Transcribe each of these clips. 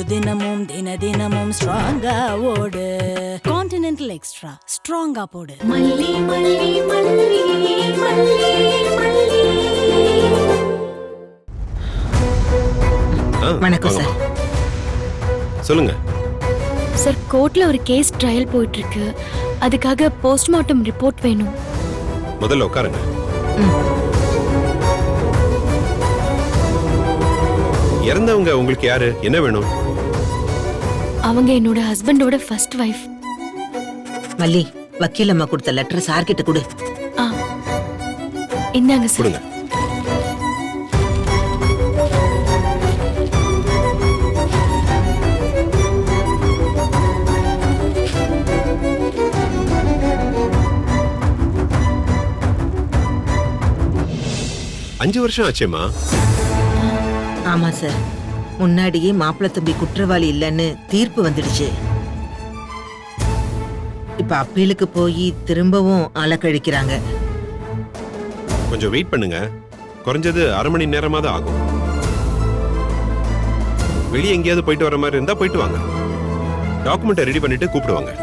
தினமும் தினமும் ஸ்ட்ராங்கா ஓடு. கான்டினென்டல் எக்ஸ்ட்ரா ஸ்ட்ராங்கா போடு. மல்லி மல்லி மல்லி மல்லி மல்லி. வணக்கம் சார். சொல்லுங்க சார், கோர்ட்ல ஒரு கேஸ் ட்ரையல் போயிட்டு இருக்கு. அதுக்காக போஸ்ட்மார்ட்டம் ரிப்போர்ட் வேணும். முதல்ல உட்காருங்க. இறந்தவங்க உங்களுக்கு யாரு, என்ன வேணும்? அவங்க என்னோட ஹஸ்பண்டோட ஃபர்ஸ்ட் வைஃப். மல்லி, வக்கீல் அம்மா கொடுத்த லெட்டர் சார் கிட்ட கொடு. இந்தாங்க சார். கொடுங்க. அஞ்சு வருஷம் ஆச்சேம்மா. ஆமா சார், முன்னாடியே மாப்பிள்ளை தம்பி குற்றவாளி இல்லைன்னு தீர்ப்பு வந்துடுச்சு. இப்ப அப்பீலுக்கு போய் திரும்பவும் அலக்கழிக்கிறாங்க. கொஞ்சம் வெயிட் பண்ணுங்க, குறைஞ்சது அரை மணி நேரமா தான் ஆகும். வெளியே எங்கேயாவது போயிட்டு வர மாதிரி இருந்தா போயிட்டு வாங்க. டாக்குமெண்ட்டை ரெடி பண்ணிட்டு கூப்பிடுவாங்க.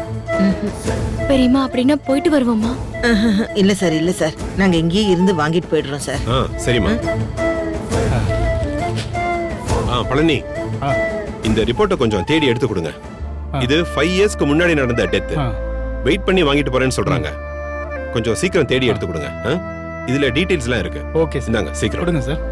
பெரியம்மா, அப்படின்னா போயிட்டு வருவோமா? இல்ல சார், இல்ல சார், நாங்க இங்கேயே இருந்து வாங்கிட்டு போயிடுறோம் சார். சரிம்மா. பழனி, இந்த ரிப்போர்ட்டை கொஞ்சம் தேடி எடுத்து கொடுங்க. இது 5 இயர்ஸ்க்கு முன்னாடி நடந்த டெத். வெயிட் பண்ணி வாங்கிட்டு போறேன்னு சொல்றாங்க. கொஞ்சம் சீக்கிரம் தேடி எடுத்து கொடுங்க. இதுல டீடைல்ஸ் எல்லாம் இருக்கு. Okay sir. இந்தாங்க, சீக்கிரம் கொடுங்க சார்.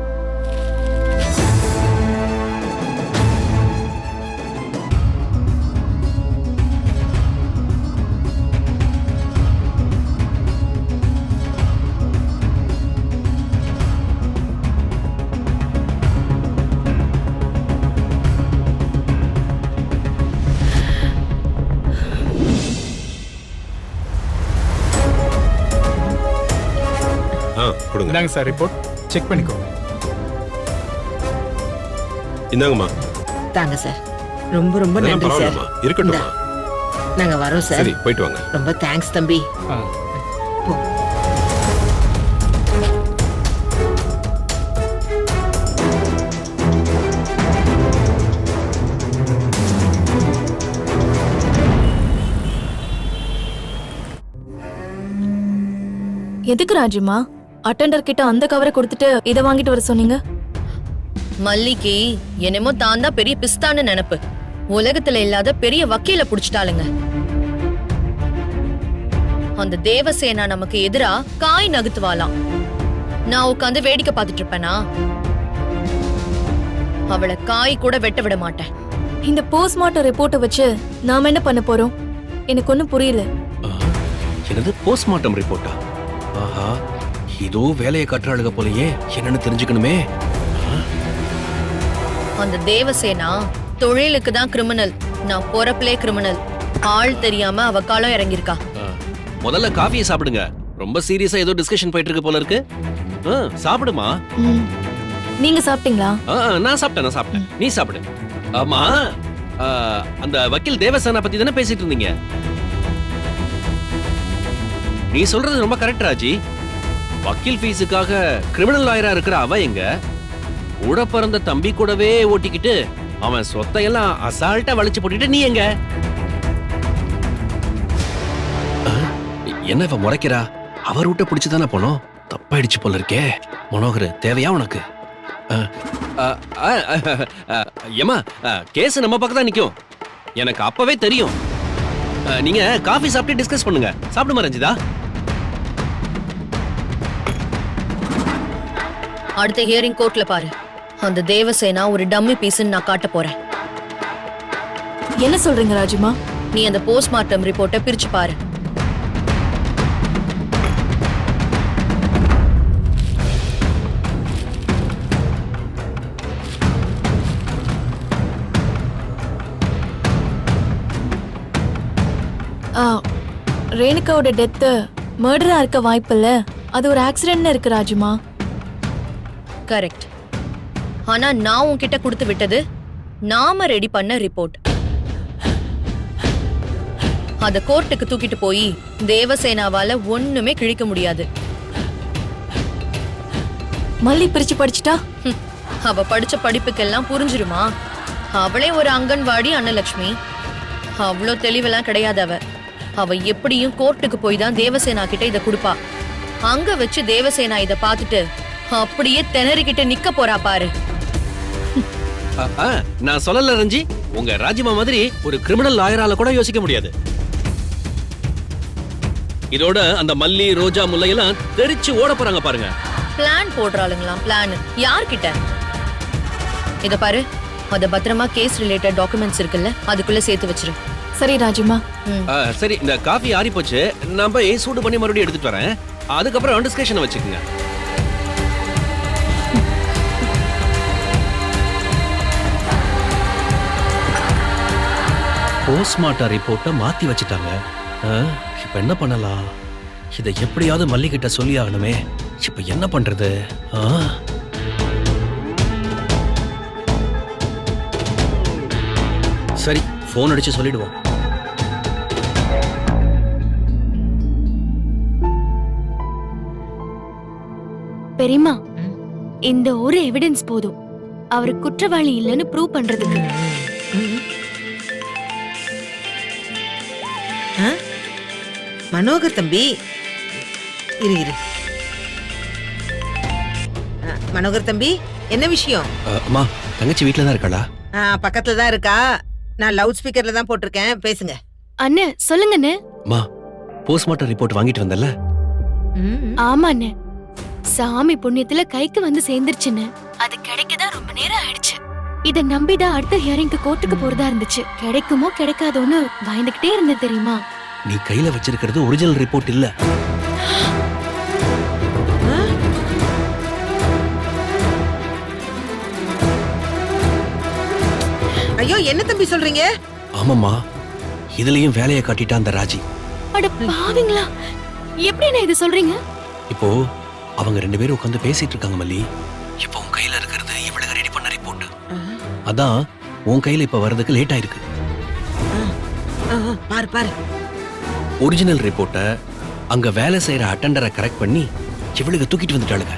கொடுங்க. இந்தாங்க சார் ரிப்போர்ட், செக் பண்ணிக்கோங்க. இந்தாங்கம்மா. தாங்க சார், ரொம்ப ரொம்ப நன்றி சார். இருக்கட்டும்மா, நாங்க வரோம் சார். சரி, போயிட்டு வாங்க. ரொம்ப தேங்க்ஸ் தம்பி. போ. எதுக்கு ராஜிமா அட்டெண்டர் கிட்ட அந்த கவரை கொடுத்துட்டு இதை வாங்கிட்டு வர சொன்னீங்க? மல்லிக்கு என்னமோ தான் தான் பெரிய பிஸ்தான்னு நினைப்பு. உலகத்துல இல்லாத பெரிய வக்கீல புடிச்சிட்டாளுங்க. அந்த தேவசேனா நமக்கு எதிரா காய் நகுத்துவாளாம். நான் உட்காந்து வேடிக்கை பார்த்துட்டு இருப்பேனா? அவளை காய் கூட வெட்ட விட மாட்டேன். இந்த போஸ்ட்மார்ட்டம் ரிப்போர்ட்டை வச்சு நாம என்ன பண்ண போறோம்? எனக்கு ஒன்னும் புரியல. என்னது போஸ்ட்மார்ட்டம் ரிப்போர்ட்டா? ஆஹா, இதோ வேலையை கட்டுறாளுக போலயே. என்னன்னு தெரிஞ்சுக்கணுமே. அந்த தேவசேனா தொழிலுக்கு தான் கிரிமினல், நான் பொறப்பிலே கிரிமினல். ஆள் தெரியாம அவ காலம் இறங்கிருக்கா. முதல்ல காஃபியை சாப்பிடுங்க. ரொம்ப சீரியஸா ஏதோ டிஸ்கஷன் போயிட்டு இருக்கு போல இருக்கு. சாப்பிடுமா. நீங்க சாப்பிட்டீங்களா? நான் சாப்பிட்டேன். நீ சாப்பிடு. ஆமா, அந்த வக்கீல் தேவசேனா பத்தி தானே பேசிட்டு இருந்தீங்க. நீ சொல்றது ரொம்ப கரெக்ட் ராஜி. வக்கீல் ஃபீஸுக்காக கிரிமினல் லாயரா இருக்கிற அவ எங்க கூட பிறந்த தம்பி கூடவே ஓட்டிக்கிட்டு அவன் சொத்தையெல்லாம் அசால்ட்டா வளைச்சு போட்டுட்டு நீ எங்க? என்ன இவ முறைக்கிறா? அவர் விட்ட பிடிச்சுதானே போனோம். தப்பாயிடுச்சு போல இருக்கே. மனோகர், தேவையா உனக்கு? ஏமா, கேஸ் நம்ம பக்கம் தான் நிக்கும். எனக்கு அப்பவே தெரியும். நீங்க காஃபி சாப்பிட்டு டிஸ்கஸ் பண்ணுங்க. சாப்பிடுமா ரஞ்சிதா? அடுத்த ஹியரிங் கோர்ட்ல பாரு. அந்த தேவசேனா ஒரு டம்மி பீஸ்ன்னு நான் காட்ட போறேன். என்ன சொல்றீங்க ராஜிமா? நீ அந்த போஸ்ட்மார்ட்டம் ரிப்போர்ட்டை பிரிச்சு பாரு. ரேணுகாவோட டெத் மர்டரா இருக்க வாய்ப்பில்ல. அது ஒரு ஆக்சிடென்ட்னு இருக்கு ராஜிமா. கரெக்ட். ஆனா நான் உன்கிட்ட கொடுத்து விட்டது நாம ரெடி பண்ண ரிப்போர்ட். அத கோர்ட்டுக்கு தூக்கிட்டு போய் தேவசேனாவால ஒண்ணுமே கிழிக்க முடியாது. மல்லி பிரிச்சு படிச்சுட்டா அவ படிச்ச படிப்புக்கெல்லாம் புரிஞ்சிருமா? அவளே ஒரு அங்கன்வாடி அன்னலட்சுமி. அவ்வளோ தெளிவெல்லாம் கிடையாது அவ. அவ எப்படியும் கோர்ட்டுக்கு போய் தான் தேவசேனா கிட்ட இத கொடுப்பா. அங்க வச்சு தேவசேனா இத பார்த்துட்டு அப்படியே திணறிக்கிட்டு நிக்க போறா பாரு. நான் சொல்லல ரஞ்சி, உங்க ராஜிமா மாதிரி ஒரு கிரிமினல் லாயரால கூட யோசிக்க முடியாது. இதோட அந்த மல்லி ரோஜா முல்லை எல்லாம் தெரிச்சு ஓட போறாங்க பாருங்க. பிளான் போடுறாளுங்களாம். பிளான் யார்கிட்ட? இத பாரு, அத பத்திரமா கேஸ் ரிலேட்டட் டாக்குமெண்ட்ஸ் இருக்குல்ல, அதுக்குள்ள சேர்த்து வச்சிரு. சரி ராஜிமா. சரி, இந்த காஃபி ஆறி போச்சு, நான் போய் சூடு பண்ணி மறுபடியும் எடுத்துட்டு வரேன். அதுக்கப்புறம் டிஸ்கஷன் வச்சுக்கோங்க. போஸ்ட்மார்ட்டம் ரிப்போர்ட்டை மாத்தி வச்சுட்டாங்க. இப்ப என்ன பண்ணலாம்? இதை எப்படியாவது மல்லிகிட்ட சொல்லி ஆகணுமே. இப்ப என்ன பண்றது? சரி, போன் அடிச்சு சொல்லிடுவோம். பெரியம்மா, இந்த ஒரு எவிடன்ஸ் போதும் அவர் குற்றவாளி இல்லைன்னு ப்ரூவ் பண்றதுக்கு. மனோகர் தம்பி, இரு இரு. மனோகர் தம்பி, என்ன விஷயம்? அம்மா, தங்கச்சி வீட்ல தான் இருக்காளா? பக்கத்துல தான் இருக்கா. நான் லவுட் ஸ்பீக்கர்ல தான் போட்டிருக்கேன், பேசுங்க. அண்ணே சொல்லுங்கண்ணே. அம்மா, போஸ்ட்மார்ட்டம் ரிப்போர்ட் வாங்கிட்டு வந்தல? ஆமாண்ணே, சாமி புண்ணியத்துல கைக்கு வந்து சேர்ந்துருச்சுன்னு. அது கிடைக்கதான் ரொம்ப நேரம் ஆயிடுச்சு. இத நம்பிதான் அடுத்த ஹியரிங்க்கு கோர்ட்டுக்கு போறதா இருந்துச்சு. கிடைக்குமோ கிடைக்காதோன்னு பயந்துகிட்டே இருந்தேன் தெரியுமா. நீ கையில வச்சிருக்கிறது ஒரிஜினல் ரிப்போர்ட் இல்ல. ஐயோ, என்ன தம்பி சொல்றீங்க? ஆமாம்மா, இதுலயும் வேலையை காட்டிட்டா அந்த ராஜி. அட பாவிங்களா, எப்படி நான் இது சொல்றீங்க? இப்போ அவங்க 2 பேரும் உட்கார்ந்து பேசிட்டு இருக்காங்க மல்லி. இப்போ உன் கையில இருக்கிறது இவளுக்கு ரெடி பண்ண ரிப்போர்ட். அதான் உன் கையில இப்ப வர்றதுக்கு லேட் ஆயிருக்கு. பாரு பாரு, ஒரிஜினல் ரிப்போர்ட்டை அங்க வேலை செய்யற அட்டெண்டரை கரெக்ட் பண்ணி இவளுக்கு தூக்கிட்டு வந்துட்டாளுங்க.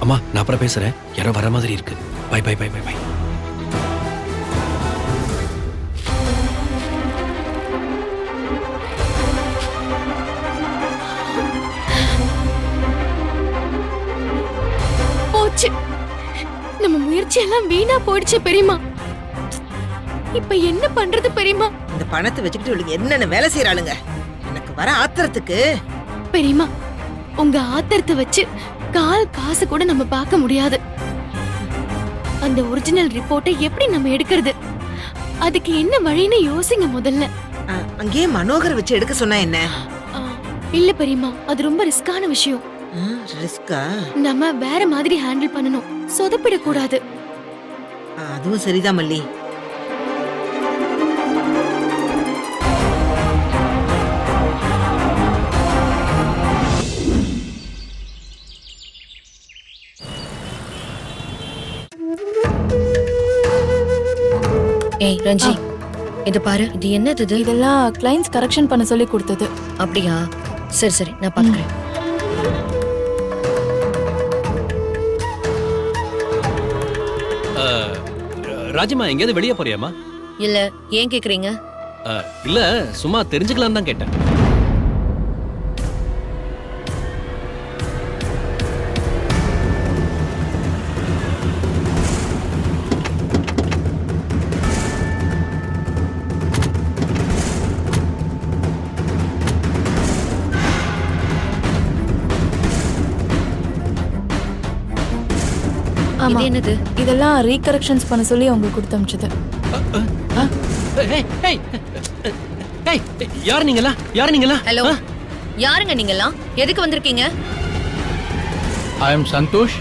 அம்மா, நான் அப்புறம் பேசுறேன். யாரோ வர மாதிரி இருக்கு. Bye bye bye bye bye. போச்சு, நம்ம முயற்சி எல்லாம் வீணா போயிடுச்சு பெரியம்மா. இப்ப என்ன பண்றது பெரியம்மா? இந்த பணத்தை வச்சுக்கிட்டு இவளுக்கு என்னென்ன வேலை செய்யறாளுங்க. எனக்கு வர ஆத்திரத்துக்கு. பெரியம்மா, உங்க ஆத்திரத்தை வச்சு கால் காசு கூட நம்ம பார்க்க முடியாது. அந்த ஒரிஜினல் ரிப்போர்ட்டை எப்படி நம்ம எடுக்கிறது? அதுக்கு என்ன வழின்னு யோசிங்க முதல்ல. அங்கேயே மனோகரை வச்சு எடுக்க சொன்னா என்ன? இல்ல பெரியம்மா, அது ரொம்ப ரிஸ்கான விஷயம். ரிஸ்கா? நம்ம வேற மாதிரி ஹேண்டில் பண்ணணும், சொதப்பிடக்கூடாது. அதுவும் சரிதான் மல்லி. ஏய் ரஞ்சி, இது பாரு, இது என்னது? இதெல்லாம் கிளைண்ட்ஸ் கரெக்ஷன் பண்ண சொல்லி கொடுத்தது. அப்படியா? சரி சரி, நான் பாத்துக்கிறேன். ராஜிமா, எங்கேயாவது வெளியே போறியாமா? இல்ல, ஏன் கேக்குறீங்க? இல்ல, சும்மா தெரிஞ்சுக்கலாம் தான் கேட்டேன். ஆமா, இது என்னது? இதெல்லாம் ரீகரெக்ஷன்ஸ் பண்ண சொல்லி அவங்க கொடுத்து அனுப்பிச்சது. யார் நீங்களா? யார் நீங்களா? ஹலோ, யாருங்க நீங்கலாம்? எதுக்கு வந்திருக்கீங்க? I am Santosh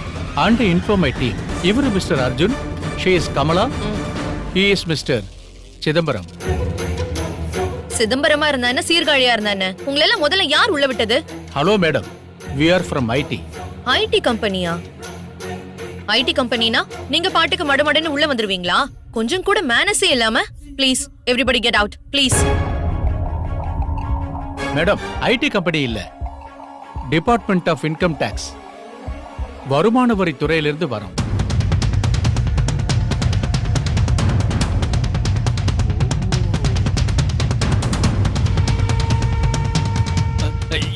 and inform my team. இவரு mister Arjun, she is Kamala, he is Mr. Chidambaram. சிதம்பரமா இருந்தா என்ன, சீர்காழியா இருந்தா என்ன? உங்களை எல்லாம் முதல்ல யார் உள்ள விட்டது? Hello madam, we are from IT. IT கம்பெனியா? ஐடி கம்பெனினா நீங்க பாட்டுக்கு மடமடன்னு உள்ள வந்துருவீங்களா? கொஞ்சம் கூட மேனஸே இல்லாம. Please everybody get out please. Madam, IT company இல்ல, டிபார்ட்மெண்ட் ஆஃப் இன்கம் டாக்ஸ். வருமான வரி துறையிலிருந்து வரோம்.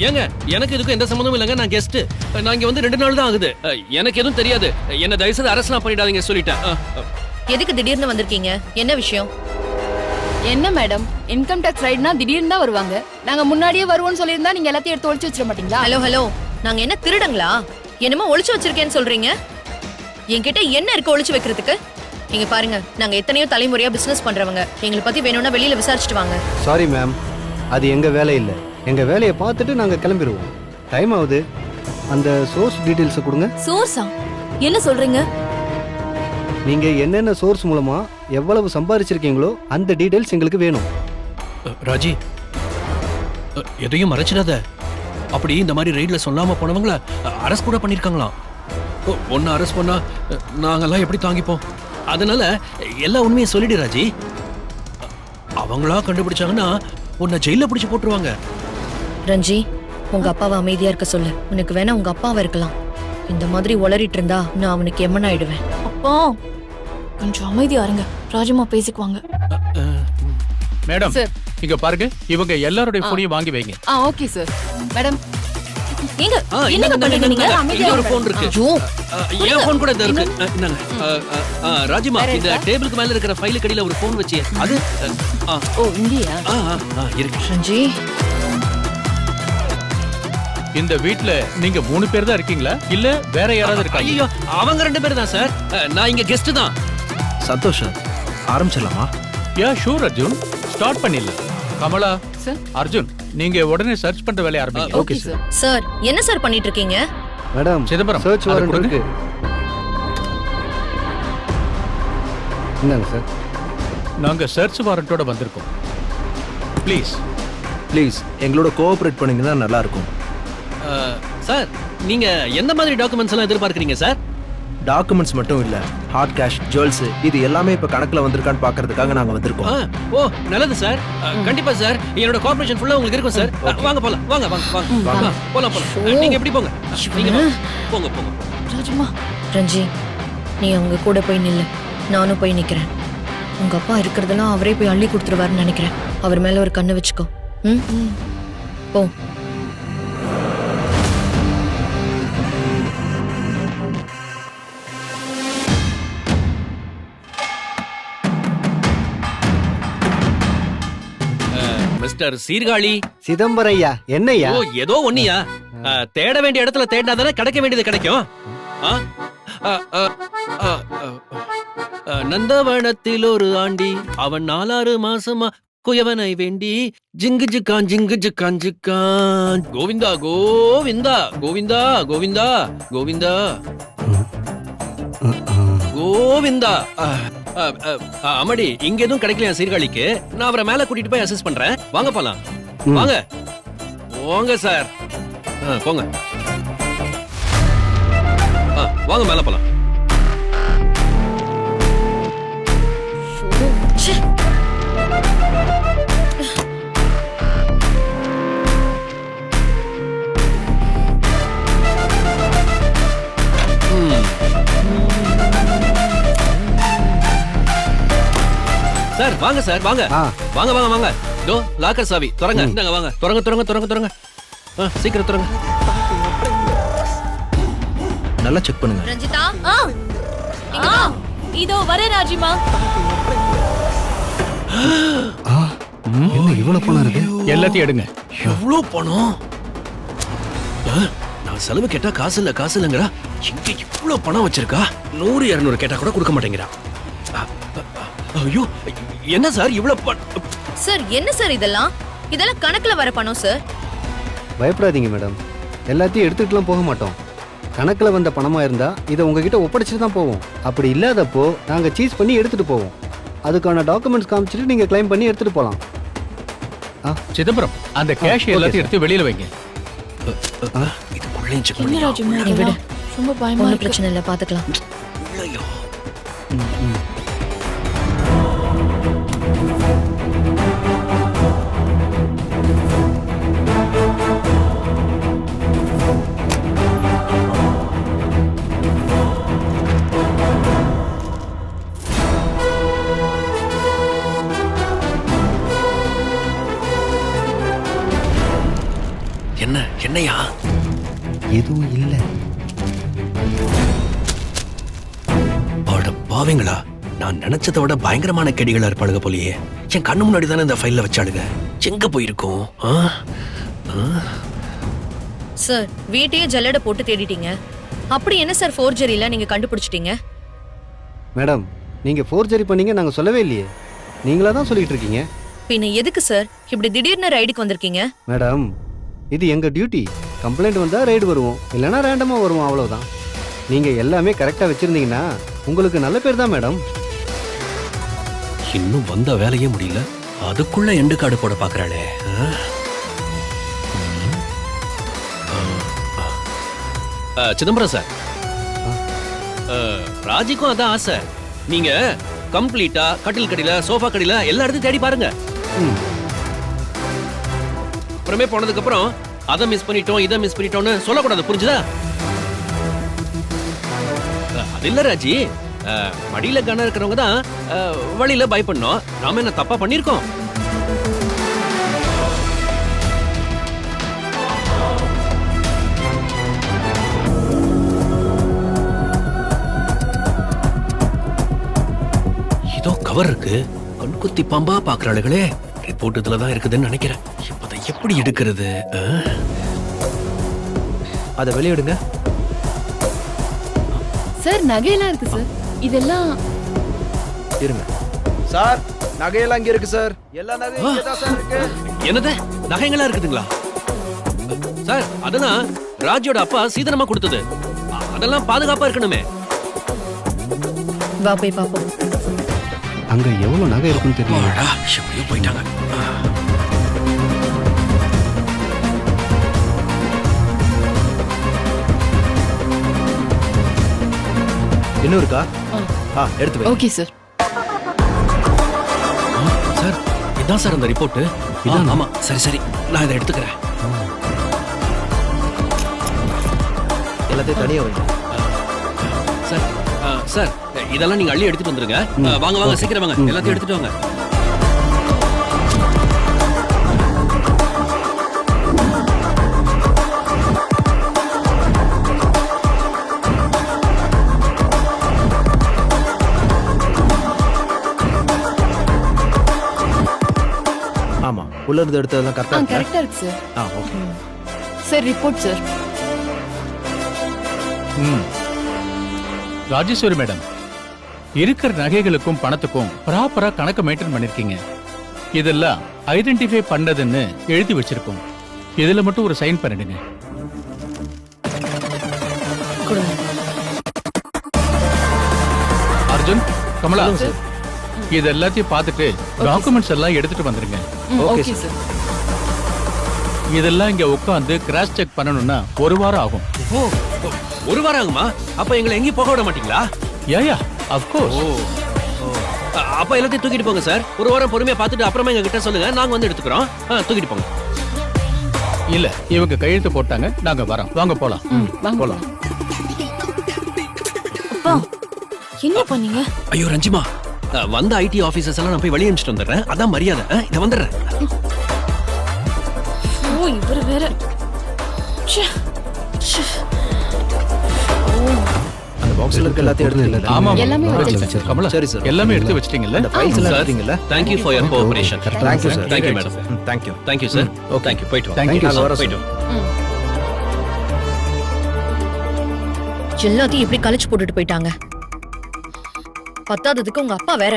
ஏங்க எனக்கு இதுக்கும் எந்த சம்மந்தமும் இல்லைங்க. நான் கெஸ்ட். நான் இங்க வந்து 2 நாள் தான் ஆகுது. எனக்கு எதுவும் தெரியாது. என்ன தயவுசெய்து அரசலாம் பண்ணிடாதீங்க சொல்லிட்டேன். எதுக்கு திடீர்னு வந்திருக்கீங்க? என்ன விஷயம்? என்ன மேடம், இன்கம் டாக்ஸ் ரைட்னா திடீர்னு தான் வருவாங்க. நாங்க முன்னாடியே வருவோம்னு சொல்லியிருந்தா நீங்க எல்லாத்தையும் எடுத்து ஒளிச்சு வச்சிட மாட்டீங்களா? ஹலோ ஹலோ, நாங்க என்ன திருடங்களா? என்னமோ ஒளிச்சு வச்சிருக்கேன்னு சொல்றீங்க. என்கிட்ட என்ன இருக்கு ஒளிச்சு வைக்கிறதுக்கு? இங்க பாருங்க, நாங்க எத்தனையோ தலைமுறையா பிசினஸ் பண்றவங்க. எங்களை பத்தி வேணும்னா வெளியில விசாரிச்சுட்டு வாங்க. சாரி மேம், அது எங்க வேலை இல்லை. எங்க வேலையை பார்த்துட்டு நாங்க கிளம்பிடுவோம். டைம் ஆகுது. அந்த சோர்ஸ் டீடைல்ஸை கொடுங்க. சோர்ஸா? என்ன சொல்றீங்க? நீங்க என்னென்ன சோர்ஸ் மூலமா எவ்வளவு சம்பாதிச்சிருக்கீங்களோ அந்த டீடைல்ஸ் எங்களுக்கு வேணும். ராஜி, எதையும் மறைச்சிடாத. அப்படி இந்த மாதிரி ரெய்ட்ல சொல்லாம போனவங்கள அரெஸ்ட் கூட பண்ணிருக்காங்களாம். ஒன்னு அரெஸ்ட் பண்ணா நாங்கெல்லாம் எப்படி தாங்கிப்போம்? அதனால எல்லா உண்மையும் சொல்லிடு ராஜி. அவங்களா கண்டுபிடிச்சாங்கன்னா உன்னை ஜெயில பிடிச்சு போட்டுருவாங்க. ரஞ்சி, உங்க அப்பாவை அமைதியா இருக்க சொல்லு. உனக்கு வேணா உங்க அப்பாவை இருக்கலாம். இந்த மாதிரி உளறிட்டு இருந்தா நான் அவனுக்கு எம்மன் ஆயிடுவேன். அப்பா கொஞ்சம் அமைதியா இருங்க, ராஜம்மா பேசிக்குவாங்க. Madam, sir. இங்க பாருங்க, இவங்க எல்லாருடைய போனையும் வாங்கி வைங்க. Okay sir. மேடம், ஏங்க என்னங்க பண்றீங்க நீங்க? இங்க ஒரு போன் இருக்கு. ஐயோ, என் போன் கூட இங்க இருக்கு. இந்தாங்க. ராஜிமா, இந்த டேபிளுக்கு மேல இருக்கிற ஃபைல் கடியில ஒரு போன் வச்சியே. அது இங்கயா? இருக்கு. ரஞ்சி, இந்த வீட்ல நீங்க 3 பேர் தான் இருக்கீங்களா, இல்ல வேற யாராவது இருக்காங்க? ஐயோ, அவங்க 2 பேர் தான் சார். நான் இங்க கெஸ்ட் தான். சந்தோஷ் சார், ஆரம்பிச்சிடலாமா? யா ஷூர் அர்ஜுன், ஸ்டார்ட் பண்ணிடலாம். கமலா, சார். அர்ஜுன், நீங்க உடனே சர்ச் பண்ற வேலைய ஆரம்பிங்க. Okay sir. சார் என்ன சார் பண்ணிட்டு இருக்கீங்க? மேடம், சிதம்பரம், சர்ச் அதை வாரண்ட் கொடுங்க. இருக்கு. இந்தாங்க சார். நாங்க சர்ச் வாரண்டோட வந்திருக்கோம். ப்ளீஸ் ப்ளீஸ் எங்களோட கோஆபரேட் பண்ணீங்கன்னா நல்லா இருக்கும். சார், நீங்க எந்த மாதிரி டாக்குமெண்ட்ஸ் எல்லாம் எதிர்பார்க்கறீங்க சார்? டாக்குமெண்ட்ஸ் மட்டும் இல்ல, ஹார்ட் கேஷ், ஜுவல்ஸ், இது எல்லாமே இப்ப கணக்குல வந்திருக்கான்னு பாக்குறதுக்காக நாங்க வந்திருக்கோம். ஓ, நல்லது சார். கண்டிப்பா சார், என்னோட கார்ப்பரேஷன் ஃபுல்லா உங்களுக்கு இருக்கும் சார். வாங்க போலாம். வாங்க வாங்க வாங்க வாங்க போலாம். நீங்க எப்படி போங்க. நீங்க போங்க போங்க. ராஜம்மா, ரஞ்சி, நீ அவங்க கூட போய் நில்லு. நானும் போய் நிக்கிறேன். உங்க அப்பா இருக்கிறதெல்லாம் அவரே போய் அள்ளி கொடுத்துருவாருன்னு நினைக்கிறேன். அவர் மேல ஒரு கண்ணு வச்சுக்கோ. ம், போ. மிஸ்டர் சீர்காழி. சிதம்பரையா, என்னையா? ஓ, ஏதோ ஒண்ணியா. தேட வேண்டிய இடத்துல தேடினாதானே கிடைக்க வேண்டியது கிடைக்கும். நந்தவனத்தில் ஒரு ஆண்டி, அவன் 4-6 மாசமா குயவனை வேண்டி ஜிங்கு ஜிக்கான் ஜிங்கு ஜிக்கான் ஜிக்கான். கோவிந்தா கோவிந்தா கோவிந்தா கோவிந்தா கோவிந்தா கோவிந்தா. அம்மாடி, இங்க எதுவும் கிடைக்கலையா சீர்காழிக்கு? நான் அவரை மேல கூட்டிட்டு போய் அசஸ் பண்றேன். வாங்க போலாம். வாங்க வாங்க சார். போங்க. வாங்க மேல போலாம். சார் வாங்க சார், வாங்க வாங்க வாங்க வாங்க. தோ லாக்கர் சாவி திறங்க. இந்தாங்க, வாங்க. திறங்க திறங்க திறங்க திறங்க. சீக்கிரம் திறங்க. நல்லா செக் பண்ணுங்க. ரஞ்சிதா, இதோ வரே ராஜிமா. என்ன இவ்வளவு பணம் இருக்கு? எல்லாத்தையும் எடுங்க. எவ்வளவு பணம்? நான் செலவு கேட்டா காசு இல்ல காசு இல்லங்கறா. இங்க இவ்வளவு பணம் வச்சிருக்கா. 100-200 கேட்டா கூட கொடுக்க மாட்டேங்கிறா. ஐயோ, என்ன சார் இவ்வளவு சார் என்ன சார் இதெல்லாம்? இதெல்லாம் கணக்குல வர பணம் சார். பயப்படாதீங்க மேடம், எல்லாத்தையும் எடுத்துட்டுலாம் போக மாட்டோம். கணக்குல வந்த பணமா இருந்தா இதை உங்ககிட்ட ஒப்படைச்சிட்டு தான் போவோம். அப்படி இல்லாதப்போ நாங்க சீஸ் பண்ணி எடுத்துட்டு போவோம். அதுக்கான டாக்குமெண்ட்ஸ் காமிச்சிட்டு நீங்க கிளைம் பண்ணி எடுத்துட்டு போலாம். சிதம்பரம், அந்த கேஷ் எல்லாத்தையும் எடுத்து வெளியில வைங்க. இதுக்குள்ளேயும் செக் என்ன பண்ணி ராஜம்மா, விடு. இதெல்லாம் ரொம்ப பயமா ஒன்றும் இருக்கு. பிரச்சனை இல்லை, பார்த்துக்கலாம். இல்லையோ. என்னையா? எதுவும் இல்லை. அட பாவிங்களா, நான் நினைச்சதை விட பயங்கரமான கெடிகளா இருப்பாளுங்க போலயே. என் கண்ணு முன்னாடி தானே இந்த ஃபைல்ல வச்சாளுங்க. எங்க போயிருக்கோம்? சார் வீட்டையே ஜல்லடை போட்டு தேடிட்டீங்க, அப்படி என்ன சார் ஃபோர்ஜரியில நீங்க கண்டுபிடிச்சிட்டீங்க? மேடம், நீங்கள் ஃபோர்ஜரி பண்ணீங்க நாங்கள் சொல்லவே இல்லையே. நீங்களா தான் சொல்லிட்டு இருக்கீங்க. பின்ன எதுக்கு சார் இப்படி திடீர்னு ரைடுக்கு வந்திருக்கீங்க? மேடம், இது எங்கள் டியூட்டி. கம்ப்ளைண்ட் வந்தால் ரைடு வருவோம், இல்லைன்னா ரேண்டமாக வருவோம், அவ்வளோதான். நீங்கள் எல்லாமே கரெக்டாக வச்சுருந்தீங்கன்னா உங்களுக்கு நல்ல பேர் தான் மேடம். இன்னும் வந்த வேலையே முடியல, அதுக்குள்ள எண்டு கார்டு போட பாக்குறாளே. சிதம்பரம் சார், ராஜிக்கும் அதான் ஆசை. நீங்க கம்ப்ளீட்டா கட்டில் கடியில, சோஃபா கடியில எல்லா இடத்தையும் தேடி பாருங்க. அப்புறமே போனதுக்கு அப்புறம் அதை மிஸ் பண்ணிட்டோம், இதை மிஸ் பண்ணிட்டோம்னு சொல்லக்கூடாது, புரிஞ்சுதா? அது இல்ல ராஜி, மடியில கன இருக்கிறவங்க தான் வழியில பயப்படணும். நாம என்ன தப்பா பண்ணிருக்கோம்? இதோ கவர் இருக்கு, கண்குத்தி பாம்பா பாக்குறாளுகளே. ரிப்போர்ட் இதுலதான் இருக்குதுன்னு நினைக்கிறேன். இப்ப அதை எப்படி எடுக்கிறது? அதை வெளியிடுங்க. சார் நகையெல்லாம் இருக்கு சார், இதெல்லாம் இருங்க சார். நகையெல்லாம் இங்க இருக்கு சார். எல்லா நகையும் இங்க தான் சார் இருக்கு. என்னது நகைங்களா இருக்குதுங்களா சார்? அதெல்லாம் ராஜோட அப்பா சீதனமா கொடுத்தது. அதெல்லாம் பாதுகாப்பா இருக்கணுமே. வா போய் பாப்போம். அங்கே எவ்வளோ நகை இருக்குன்னு தெரியல. எப்படியோ போயிட்டாங்க. இன்னும் இருக்கா? எடுத்து வை. Okay sir. சார் இதான் சார் அந்த ரிப்போர்ட். இதான். ஆமா சரி சரி, நான் இதை எடுத்துக்கிறேன். எல்லாத்தையும் தனியா வைங்க சார். சார் இதெல்லாம் நீங்க அள்ளி எடுத்துட்டு வந்துருங்க. வாங்க வாங்க சீக்கிரம் வாங்க, எல்லாத்தையும் எடுத்துட்டு வாங்க. ஆமா, உள்ள இருந்து எடுத்ததெல்லாம் கரெக்டா இருக்கு. கரெக்டா இருக்கு sir. Okay sir report sir. Rajeswari madam, இருக்கிற நகைகளுக்கும் பணத்துக்கும் ப்ராப்பரா கணக்கு மெயின்டைன் பண்ணிருக்கீங்க. இதெல்லாம் ஐடென்டிஃபை பண்ணதுன்னு எழுதி வச்சிருக்கோம். இதுல மட்டும் ஒரு சைன் பண்ணிடுங்க. அர்ஜுன், கமலா, இது எல்லாத்தையும் பார்த்துட்டு டாக்குமெண்ட்ஸ் எல்லாம் எடுத்துட்டு வந்துருங்க. Okay sir. இதெல்லாம் இங்க உட்காந்து கிராஸ் செக் பண்ணணும்னா 1 வாரம் ஆகும். ஓ, 1 வாரம் ஆகுமா? அப்ப எங்களை எங்கேயும் போக விட மாட்டீங்களா? Yeah of course. அப்ப எல்லாத்தையும் தூக்கிட்டு போங்க சார். 1 வாரம் பொறுமையா பார்த்துட்டு அப்புறமா எங்க கிட்ட சொல்லுங்க, நாங்க வந்து எடுத்துக்கிறோம். தூக்கிட்டு போங்க. இல்ல, இவங்க கையெழுத்து போட்டாங்க, நாங்க வரோம். வாங்க போலாம். போலாம். அப்பா என்ன பண்ணீங்க? ஐயோ ரஞ்சிமா, வந்த ஐடி ஆபீசர்ஸ் எல்லாம் நான் போய் வெளியே அனுப்பிச்சிட்டு வந்துடுறேன். அதான் மரியாதை. இதை வந்துடுறேன். ஓ இவரு வேற. அந்த பாக்ஸ்ல இருக்க எல்லாத்தையும் எடுத்து ஆமா எல்லாமே கமலா, சரி சார். எல்லாமே எடுத்து வச்சிட்டீங்கல்ல? அந்த ஃபைல்ஸ் எல்லாம் எடுத்தீங்கல்ல? Thank you for your cooperation. Thank you, sir. Thank you, madam. Thank you. Thank you, sir. Thank you. போயிட்டு வாங்க. Thank you, நாங்க sir. வரோம், போயிட்டு வாங்க. எல்லாத்தையும் இப்படி கழிச்சு போட்டுட்டு போயிட்டாங்க. பத்தாததுக்கு உங்க அப்பா வேற.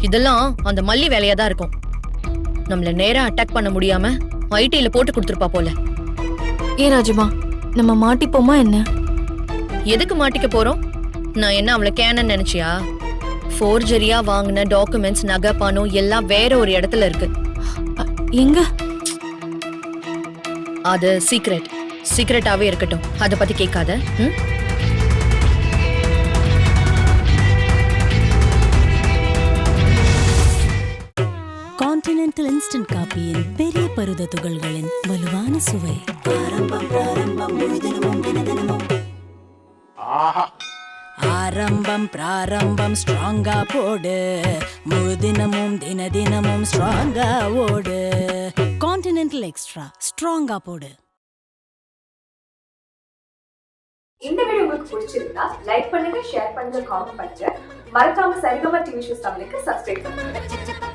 இதெல்லாம் அந்த மல்லி வேலையா தான் இருக்கும். நம்மள நேரா அட்டாக் பண்ண முடியாம ஐடில போட்டு கொடுத்துருப்பா போல. ஏன் ராஜுமா, நம்ம மாட்டிப்போமா என்ன? எதுக்கு மாட்டிக்க போறோம்? நான் என்ன அவளை கேனன்னு நினைச்சியா? ஃபோர்ஜரியா வாங்கின டாக்குமெண்ட்ஸ், நகை, பணம் எல்லாம் வேற ஒரு இடத்துல இருக்கு. எங்க? அது சீக்ரெட்டாவே இருக்கட்டும். அத பத்தி கேட்காத. கான்டினென்டல் இன்ஸ்டன்ட் காபியின் பெரிய பருத துகள்களின் வலுவான சுவை. ஆரம்பம் பிராரம்பம் ஸ்ட்ராங்கா போடு, முழு தினமும் தினமும் ஸ்ட்ராங்கா ஓடு. கான்டினென்டல் எக்ஸ்ட்ரா ஸ்ட்ராங்கா போடு. இந்த வீடியோ உங்களுக்கு பிடிச்சிருந்தா லைக் பண்ணுங்க, ஷேர் பண்ணுங்க, காமெண்ட் பண்ணுங்க. மறக்காம சரிகமா டிவி ஷோஸ் தமிழுக்கு சப்ஸ்கிரைப் பண்ணுங்க.